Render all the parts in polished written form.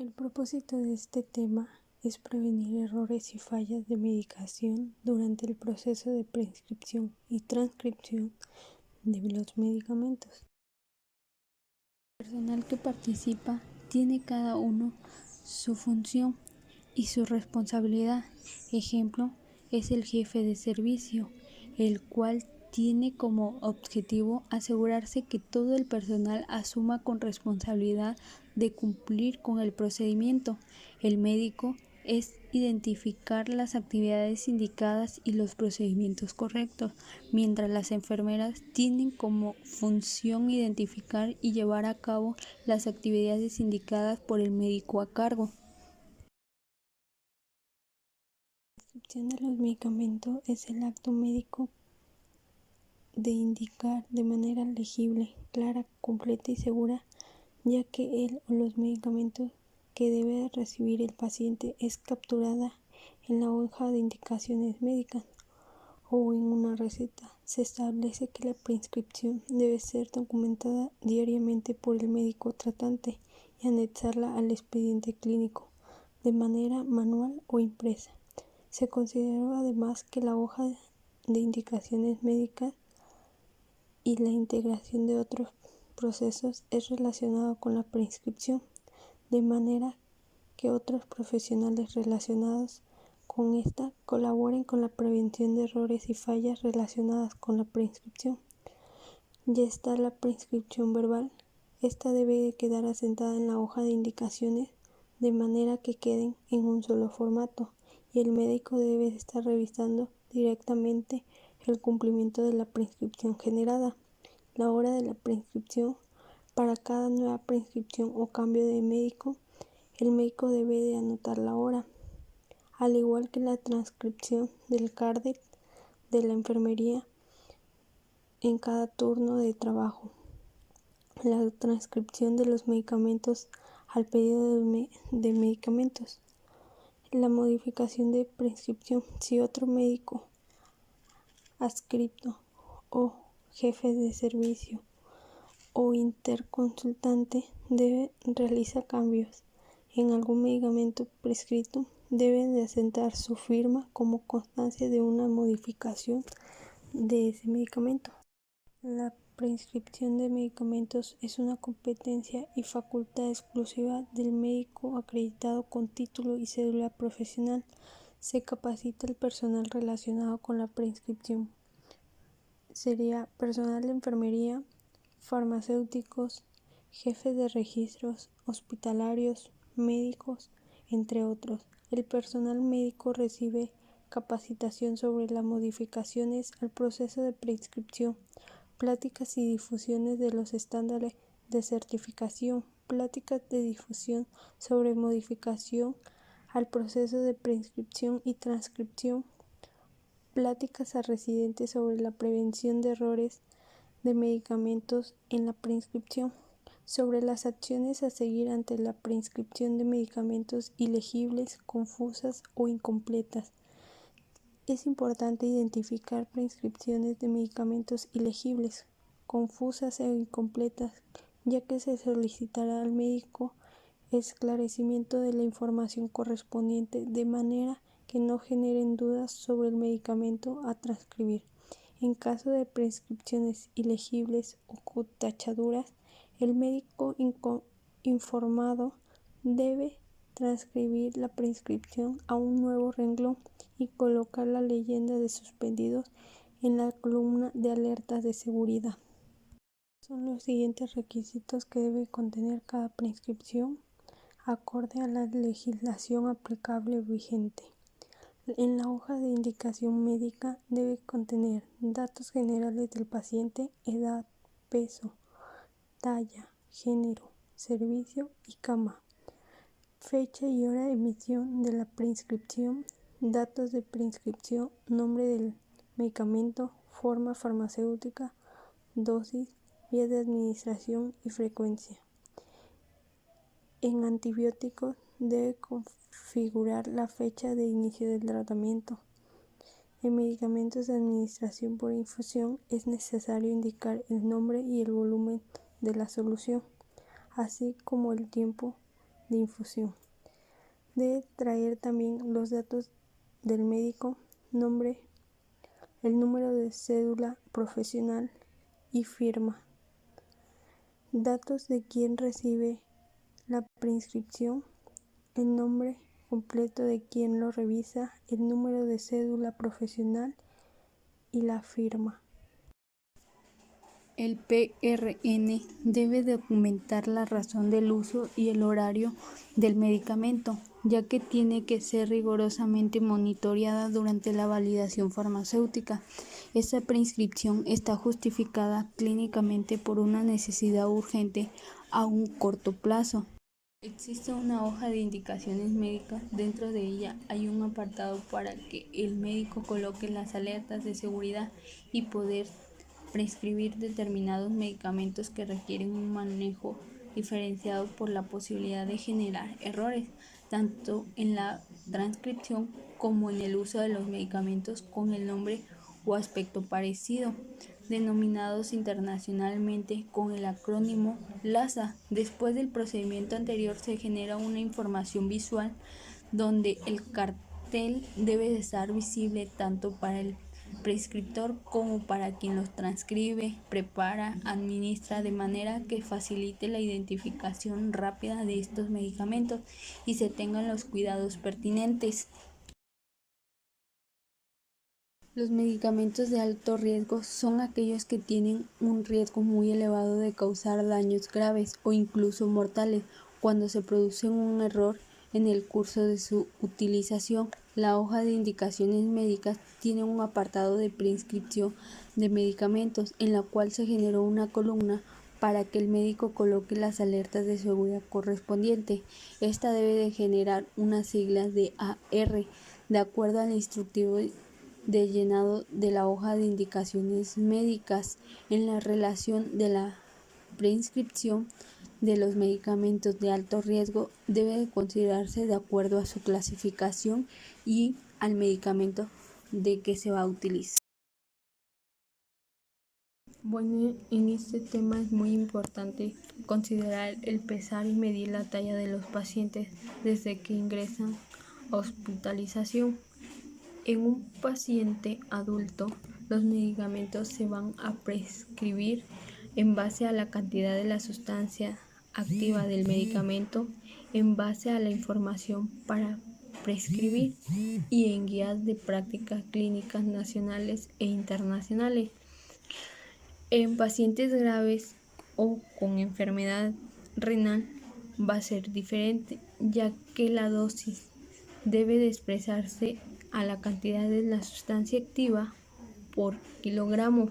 El propósito de este tema es prevenir errores y fallas de medicación durante el proceso de prescripción y transcripción de los medicamentos. El personal que participa tiene cada uno su función y su responsabilidad. Ejemplo, es el jefe de servicio, el cual tiene como objetivo asegurarse que todo el personal asuma con responsabilidad de cumplir con el procedimiento. El médico es identificar las actividades indicadas y los procedimientos correctos, mientras las enfermeras tienen como función identificar y llevar a cabo las actividades indicadas por el médico a cargo. La prescripción de los medicamentos es el acto médico de indicar de manera legible, clara, completa y segura, ya que el o los medicamentos que debe recibir el paciente es capturada en la hoja de indicaciones médicas o en una receta. Se establece que la prescripción debe ser documentada diariamente por el médico tratante y anexarla al expediente clínico de manera manual o impresa. Se consideró además que la hoja de indicaciones médicas y la integración de otros procesos es relacionado con la prescripción, de manera que otros profesionales relacionados con esta colaboren con la prevención de errores y fallas relacionadas con la prescripción. Ya está la prescripción verbal. Esta debe de quedar asentada en la hoja de indicaciones de manera que queden en un solo formato y el médico debe de estar revisando directamente el cumplimiento de la prescripción generada. La hora de la prescripción. Para cada nueva prescripción o cambio de médico, el médico debe de anotar la hora, al igual que la transcripción del carnet de la enfermería en cada turno de trabajo. La transcripción de los medicamentos al pedido de medicamentos. La modificación de prescripción. Si otro médico adscripto o jefe de servicio o interconsultante realiza cambios en algún medicamento prescrito, debe de asentar su firma como constancia de una modificación de ese medicamento. La prescripción de medicamentos es una competencia y facultad exclusiva del médico acreditado con título y cédula profesional. Se capacita el personal relacionado con la prescripción. Sería personal de enfermería, farmacéuticos, jefes de registros hospitalarios, médicos, entre otros. El personal médico recibe capacitación sobre las modificaciones al proceso de prescripción, pláticas y difusiones de los estándares de certificación, pláticas de difusión sobre modificación al proceso de prescripción y transcripción, pláticas a residentes sobre la prevención de errores de medicamentos en la prescripción, sobre las acciones a seguir ante la prescripción de medicamentos ilegibles, confusas o incompletas. Es importante identificar prescripciones de medicamentos ilegibles, confusas e incompletas, ya que se solicitará al médico esclarecimiento de la información correspondiente de manera que no generen dudas sobre el medicamento a transcribir. En caso de prescripciones ilegibles o tachaduras, el médico informado debe transcribir la prescripción a un nuevo renglón y colocar la leyenda de suspendidos en la columna de alertas de seguridad. Son los siguientes requisitos que debe contener cada prescripción acorde a la legislación aplicable vigente. En la hoja de indicación médica debe contener datos generales del paciente, edad, peso, talla, género, servicio y cama, fecha y hora de emisión de la prescripción, datos de prescripción, nombre del medicamento, forma farmacéutica, dosis, vía de administración y frecuencia. En antibióticos debe configurar la fecha de inicio del tratamiento. En medicamentos de administración por infusión es necesario indicar el nombre y el volumen de la solución, así como el tiempo de infusión. Debe traer también los datos del médico, nombre, el número de cédula profesional y firma. Datos de quien recibe la prescripción, el nombre completo de quien lo revisa, el número de cédula profesional y la firma. El PRN debe documentar la razón del uso y el horario del medicamento, ya que tiene que ser rigurosamente monitoreada durante la validación farmacéutica. Esta prescripción está justificada clínicamente por una necesidad urgente a un corto plazo. Existe una hoja de indicaciones médicas. Dentro de ella hay un apartado para que el médico coloque las alertas de seguridad y poder prescribir determinados medicamentos que requieren un manejo diferenciado por la posibilidad de generar errores, tanto en la transcripción como en el uso de los medicamentos con el nombre o aspecto parecido, denominados internacionalmente con el acrónimo LASA. Después del procedimiento anterior se genera una información visual donde el cartel debe de estar visible tanto para el prescriptor como para quien los transcribe, prepara, administra, de manera que facilite la identificación rápida de estos medicamentos y se tengan los cuidados pertinentes. Los medicamentos de alto riesgo son aquellos que tienen un riesgo muy elevado de causar daños graves o incluso mortales cuando se produce un error en el curso de su utilización. La hoja de indicaciones médicas tiene un apartado de prescripción de medicamentos en la cual se generó una columna para que el médico coloque las alertas de seguridad correspondientes. Esta debe de generar unas siglas de AR de acuerdo al instructivo de llenado de la hoja de indicaciones médicas. En la relación de la prescripción de los medicamentos de alto riesgo debe de considerarse de acuerdo a su clasificación y al medicamento de que se va a utilizar. Bueno, en este tema es muy importante considerar el pesar y medir la talla de los pacientes desde que ingresan a hospitalización. En un paciente adulto, los medicamentos se van a prescribir en base a la cantidad de la sustancia activa del medicamento, en base a la información para prescribir y en guías de prácticas clínicas nacionales e internacionales. En pacientes graves o con enfermedad renal va a ser diferente, ya que la dosis debe de expresarse a la cantidad de la sustancia activa por kilogramo,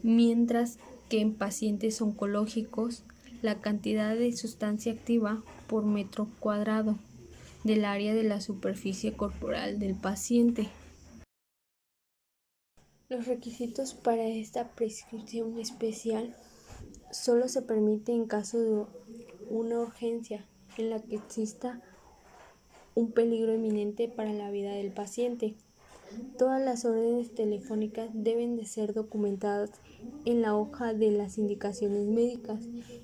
mientras que en pacientes oncológicos la cantidad de sustancia activa por metro cuadrado del área de la superficie corporal del paciente. Los requisitos para esta prescripción especial solo se permite en caso de una urgencia en la que exista un peligro inminente para la vida del paciente. Todas las órdenes telefónicas deben de ser documentadas en la hoja de las indicaciones médicas,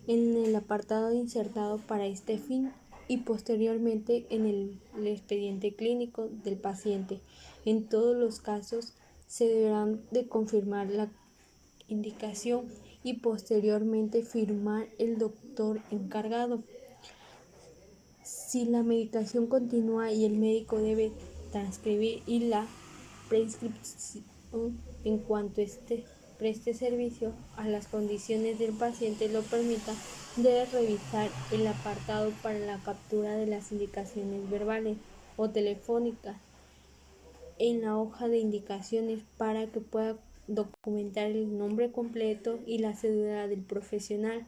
en el apartado insertado para este fin y posteriormente en el expediente clínico del paciente. En todos los casos se deberán de confirmar la indicación y posteriormente firmar el doctor encargado. Si la medicación continúa y el médico debe transcribir y la prescripción en cuanto preste servicio a las condiciones del paciente lo permita, debe revisar el apartado para la captura de las indicaciones verbales o telefónicas en la hoja de indicaciones para que pueda documentar el nombre completo y la cédula del profesional.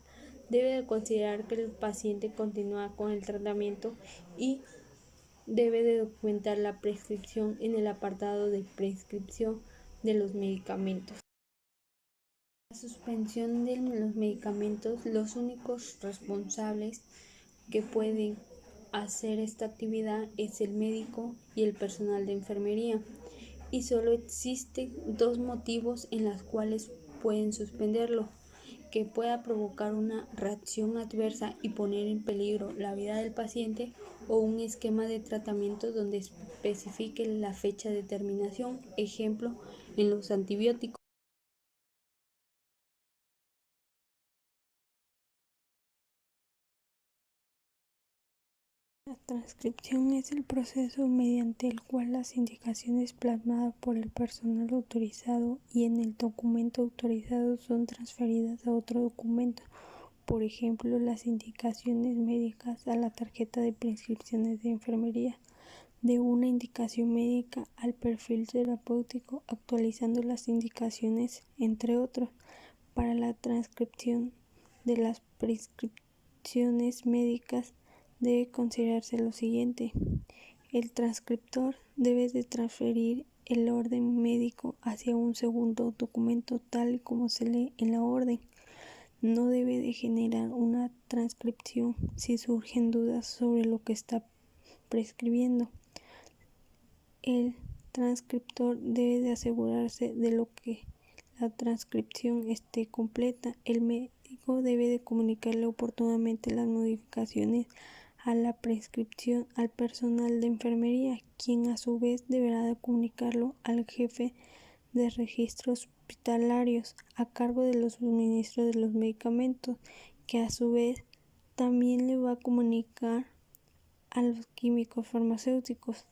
Debe de considerar que el paciente continúa con el tratamiento y debe de documentar la prescripción en el apartado de prescripción de los medicamentos. La suspensión de los medicamentos, los únicos responsables que pueden hacer esta actividad es el médico y el personal de enfermería, y solo existen dos motivos en los cuales pueden suspenderlo, que pueda provocar una reacción adversa y poner en peligro la vida del paciente, o un esquema de tratamiento donde especifique la fecha de terminación, ejemplo, en los antibióticos. La transcripción es el proceso mediante el cual las indicaciones plasmadas por el personal autorizado y en el documento autorizado son transferidas a otro documento. Por ejemplo, las indicaciones médicas a la tarjeta de prescripciones de enfermería, de una indicación médica al perfil terapéutico, actualizando las indicaciones, entre otros. Para la transcripción de las prescripciones médicas debe considerarse lo siguiente: el transcriptor debe de transferir el orden médico hacia un segundo documento tal y como se lee en la orden. No debe de generar una transcripción si surgen dudas sobre lo que está prescribiendo. El transcriptor debe de asegurarse de lo que la transcripción esté completa. El médico debe de comunicarle oportunamente las modificaciones a la prescripción al personal de enfermería, quien a su vez deberá de comunicarlo al jefe de registros hospitalarios a cargo de los suministros de los medicamentos, que a su vez también le va a comunicar a los químicos farmacéuticos.